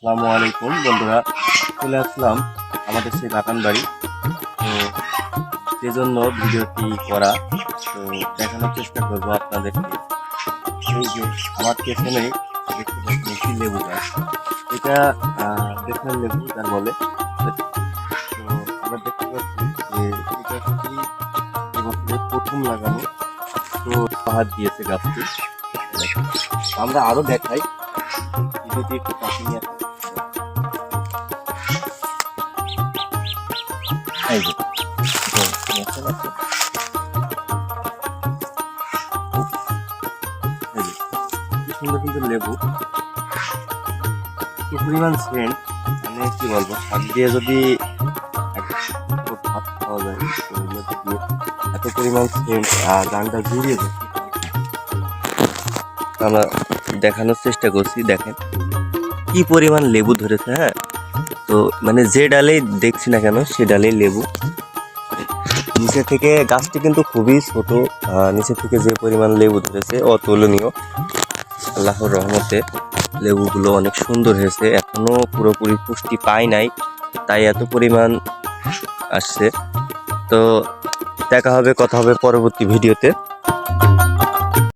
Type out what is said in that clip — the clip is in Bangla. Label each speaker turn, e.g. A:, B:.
A: আসসালামু আলাইকুম বন্ধুরা, চলে আসলাম আমাদের সেই বাগান বাড়ি। তো সেজন্য ভিডিওটি করা, তো দেখানোর চেষ্টা করবো আপনাদেরকে। এই যে আমার পেছনেই দেখতে পাচ্ছেন একটি লেবু গাছ। এটা দেখার লেবু যার বলে। তো আমরা দেখতে পাচ্ছি যে এই গাছটি এবছরে প্রথম লাগানো। তো বাহার দিয়েছে গাছটি। আমরা আরো দেখাই, যদি একটু কাছে নিয়ে আসি। এই যে দেখতে পাচ্ছেন? এই যে কি সুন্দর সুন্দর লেবু, কি পরিমাণ সেন্ট, মানে কি বলবো, শাক দিয়ে যদি একটু ভাত খাওয়া যায় তো লেবু দিয়ে এত পরিমাণ সেন্ট আর গানটা জুড়িয়ে যায়। আমরা দেখানোর চেষ্টা করছি, দেখেন কি পরিমাণ লেবু ধরেছে। হ্যাঁ, তো মানে যে ডালেই দেখছি না কেন সে ডালেই লেবু। নিচে থেকে গাছটি কিন্তু খুবই ছোট, নিচে থেকে যে পরিমাণ লেবু ধরেছে অতুলনীয়। আল্লাহর রহমতে লেবুগুলো অনেক সুন্দর হয়েছে, এখনো পুরোপুরি পুষ্টি পায় নাই, তাই এত পরিমাণ আসছে। তো দেখা হবে, কথা হবে পরবর্তী ভিডিওতে।